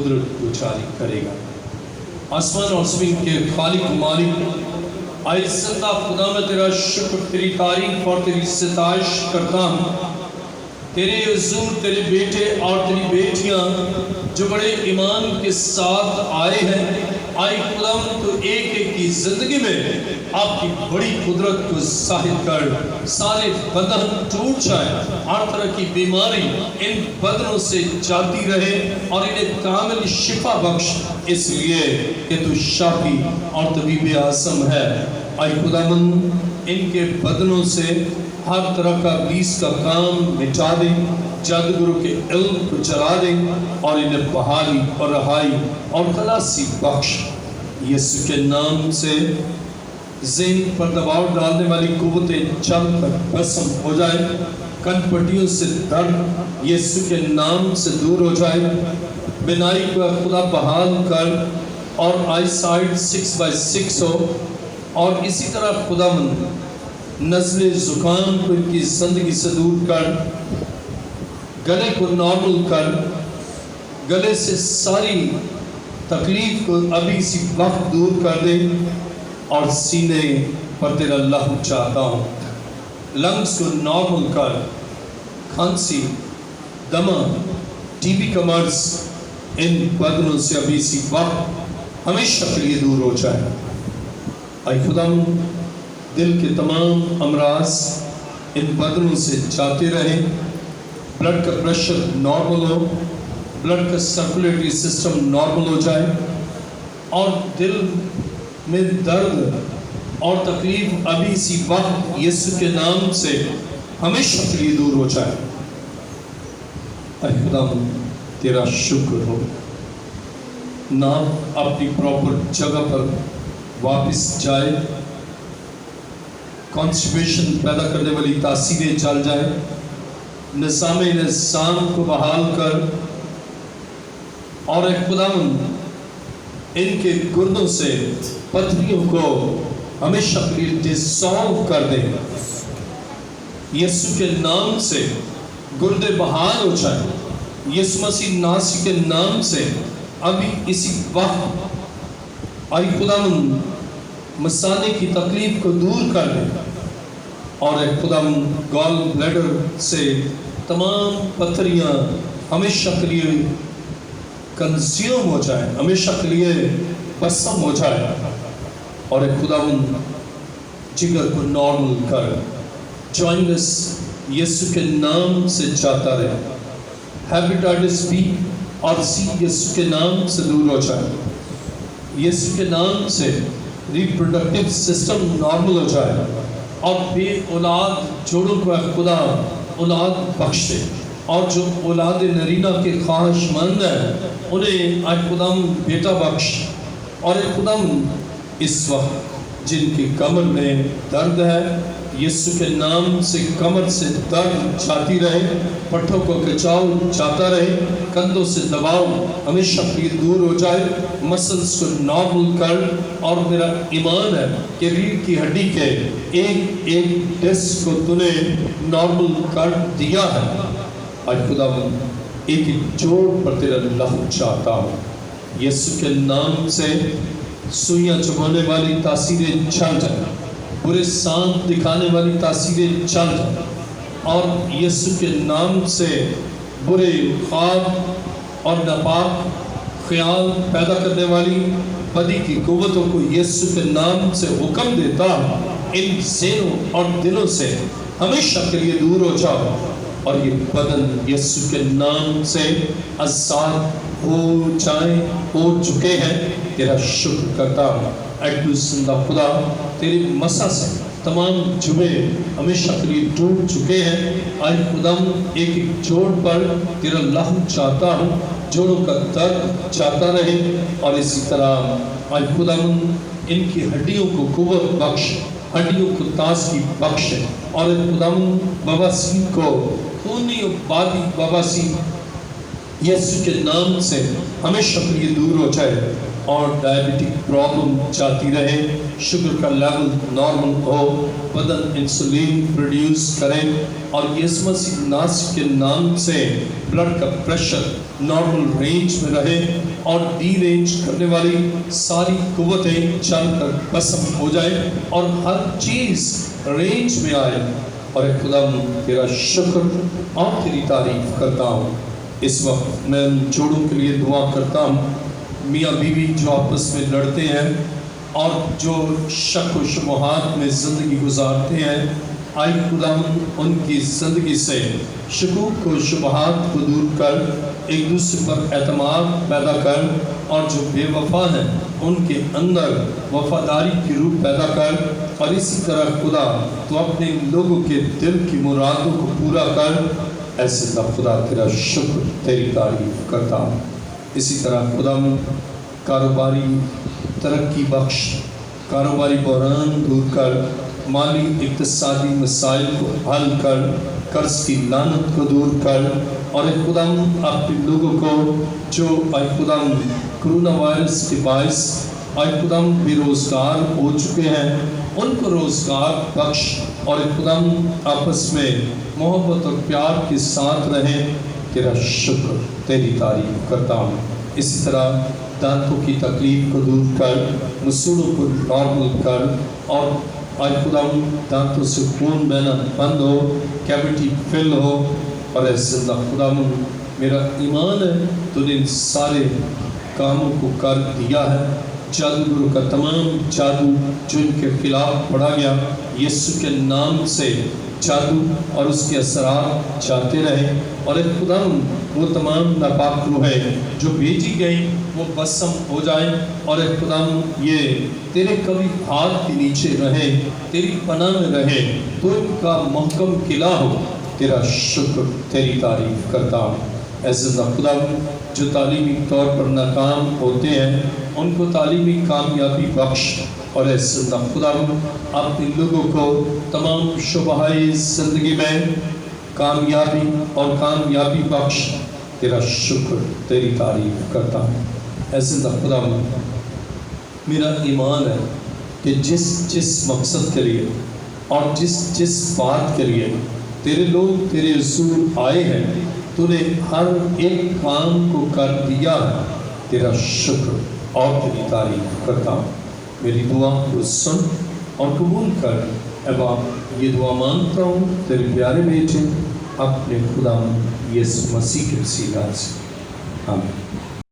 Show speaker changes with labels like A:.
A: قدرت کو جاری کرے گا۔ آسمان اور زمین کے خالق مالک، اے زندہ خدا میں تیرا شکر، تیری تعریف اور تیری ستائش کرتا ہوں۔ تیرے حضور تیرے بیٹے اور تیری بیٹیاں جو بڑے ایمان کے ساتھ آئے ہیں، آئی خدا تو ایک ایک کی زندگی میں آپ کی بڑی قدرت کو ظاہر کر، سارے بدن ٹوٹ جائیں، ہر طرح کی بیماری ان بدنوں سے جاتی رہے اور انہیں کامل شفا بخش، اس لیے کہ تو شافی اور طبیب اعظم ہے۔ اے خداوند ان کے بدنوں سے ہر طرح کا ابلیس کا کام مٹا دے، جادوگروں کے علم کو جلا دے اور انہیں بحالی اور رہائی اور خلاصی بخش۔ یسوع کے نام سے ذہن پر دباؤ ڈالنے والی قوتیں چل کر بھسم ہو جائے، کن پٹیوں سے درد یسوع کے نام سے دور ہو جائے، بینائی کو خدا بحال کر اور آئی سائٹ 6/6 ہو، اور اسی طرح خداوند نزلے زکام کو ان کی زندگی سے دور کر، گلے کو نارمل کر، گلے سے ساری تکلیف کو ابھی اسی وقت دور کر دے، اور سینے پر تیرا لہو چاہتا ہوں، لنگز کو نارمل کر، کھانسی، دمہ، ٹی بی کا مرض ان بدنوں سے ابھی اسی وقت ہمیشہ کے لیے دور ہو جائے۔ اے خداوند دل کے تمام امراض ان بدنوں سے جاتے رہیں، بلڈ کا پریشر نارمل ہو، بلڈ کا سرکولیٹری سسٹم نارمل ہو جائے، اور دل میں درد اور تکلیف ابھی اسی وقت یسوع کے نام سے ہمیشہ کے لیے دور ہو جائے۔ اے خداوند تیرا شکر ہو، ناف اپنی پراپر جگہ پر واپس جائے، کانسٹیپیشن پیدا کرنے والی تاثیریں چل جائیں، نظام کو بحال کر، اور اے خداوند ان کے گردوں سے پتھریوں کو ہمیشہ کے لیے ڈسالو کر دے، یسوع کے نام سے گردے بحال ہو جائیں، یسوع مسیح ناصری کے نام سے ابھی اسی وقت اے خداوند مثانے کی تکلیف کو دور کر دے، اور اے خداوند گال بلیڈر سے تمام پتھریاں ہمیشہ کے لیے کنزیوم ہو جائیں، ہمیشہ کے لیے بسم ہو جائے، اور اے خداوند جگر کو نارمل کر، جوائنٹس یسوع کے نام سے جاتا رہے، ہیپیٹائٹس بی اور سی یسوع کے نام سے دور ہو جائے، یسوع کے نام سے ریپروڈکٹیو سسٹم نارمل ہو جائے، اور بے اولاد جوڑوں کو خدا اولاد بخش دے، اور جو اولاد نرینہ کے خواہش مند ہیں انہیں اے خداوند بیٹا بخش، اور اے خداوند اس وقت جن کی کمر میں درد ہے یسوع کے نام سے کمر سے درد جاتی رہے، پٹھوں کو کھچاؤ جاتا رہے، کندھوں سے دباؤ ہمیشہ کے لیے دور ہو جائے، مسلز کو نارمل کر، اور میرا ایمان ہے کہ ریڑھ کی ہڈی کے ایک ایک ڈسک کو تو نے نارمل کر دیا ہے۔ اے خداوند ایک ایک جوڑ پر تیرا لہو چاہتا ہوں، یسوع کے نام سے سوئیاں چبھانے والی تاثیریں چل جائیں، برے سانپ دکھانے والی تاثیریں چل جائیں، اور یسوع کے نام سے برے خواب اور ناپاک خیال پیدا کرنے والی بدی کی قوتوں کو یسوع کے نام سے حکم دیتا ان ذہنوں اور دلوں سے ہمیشہ کے لیے دور ہو جاؤ، اور یہ بدن یسوع کے نام سے آزاد ہو جائیں، ہو چکے ہیں۔ تیرا شکر کرتا ہوں اے زندہ خدا، تیری مسا سے تمام جبے ہمیشہ کے لیے ٹوٹ چکے ہیں۔ اے خداوند ایک ایک جوڑ پر تیرا لہو چاہتا ہوں، جوڑوں کا درد چاہتا رہے، اور اسی طرح اے خداوند ان کی ہڈیوں کو قوت بخش، ہڈیوں کو تازگی بخش، اور اے خداوند بواسیر کو خونی و بادی بواسیر یسوع کے نام سے ہمیشہ کے لیے دور ہو جائے، اور ڈائبٹک پرابلم جاتی رہے، شوگر کا لیول نارمل ہو، بدن انسولین پروڈیوس کرے، اور یسوع مسیح ناصری کے نام سے بلڈ کا پریشر نارمل رینج میں رہے، اور ڈی رینج کرنے والی ساری قوتیں چل کر قسم ہو جائے اور ہر چیز رینج میں آئے۔ اور اے خدا تیرا شکر اور تیری تعریف کرتا ہوں۔ اس وقت میں ان جوڑوں کے لیے دعا کرتا ہوں، میاں بیوی جو آپس میں لڑتے ہیں اور جو شک و شبہات میں زندگی گزارتے ہیں، آئی خدا ان کی زندگی سے شکوک و شبہات کو دور کر، ایک دوسرے پر اعتماد پیدا کر، اور جو بے وفا ہیں ان کے اندر وفاداری کی روح پیدا کر، اور اسی طرح خدا تو اپنے لوگوں کے دل کی مرادوں کو پورا کر۔ ایسے خدا تیرا شکر تیری تعریف کرتا ہوں۔ اسی طرح خدا کاروباری ترقی بخش، کاروباری بحران دور کر، مالی اقتصادی مسائل کو حل کر، قرض کی لعنت کو دور کر، اور اے خدا اپنے لوگوں کو جو اے خدا کرونا وائرس کے باعث اے خدا بے روزگار ہو چکے ہیں ان کو روزگار بخش، اور اے خدا آپس میں محبت اور پیار کے ساتھ رہیں۔ تیرا شکر تیری تعریف کرتا ہوں۔ اسی طرح دانتوں کی تکلیف کو دور کر، مسوڑوں کو نارمل کر، اور آج خدا دانتوں سے خون بہنا بند ہو، کیوٹی فل ہو۔ اور اے زندہ خدا میرا ایمان ہے تو نے ان سارے کاموں کو کر دیا ہے۔ جادوگروں کا تمام جادو جو ان کے خلاف پڑا گیا، یسوع کے نام سے جادو اور اس کے اثرات جاتے رہے، اور اے خدا وہ تمام ناپاک روحیں جو بھیجی گئی وہ بسم ہو جائیں، اور اے خدا یہ تیرے کبھی ہاتھ کے نیچے رہیں، تیری پناہ میں رہیں، تو ان کا محکم قلعہ ہو۔ تیرا شکر تیری تعریف کرتا ہوں۔ اے زندہ خدا جو تعلیمی طور پر ناکام ہوتے ہیں ان کو تعلیمی کامیابی بخش، اور اے زندہ خدا اپنے لوگوں کو تمام شعبۂ زندگی میں کامیابی اور کامیابی بخش۔ تیرا شکر تیری تعریف کرتا ہوں۔ اے زندہ خدا میرا ایمان ہے کہ جس مقصد کے لیے اور جس بات کے لیے تیرے لوگ تیرے حضور آئے ہیں تو نے ہر ایک کام کو کر دیا ہے۔ تیرا شکر اور تیری تعریف کرتا ہوں۔ میری دعا کو سن اور قبول کر اے باپ، یہ دعا مانگتا ہوں تیرے پیارے بیٹے اپنے خدا یسوع مسیح کے وسیلہ سے، آمین۔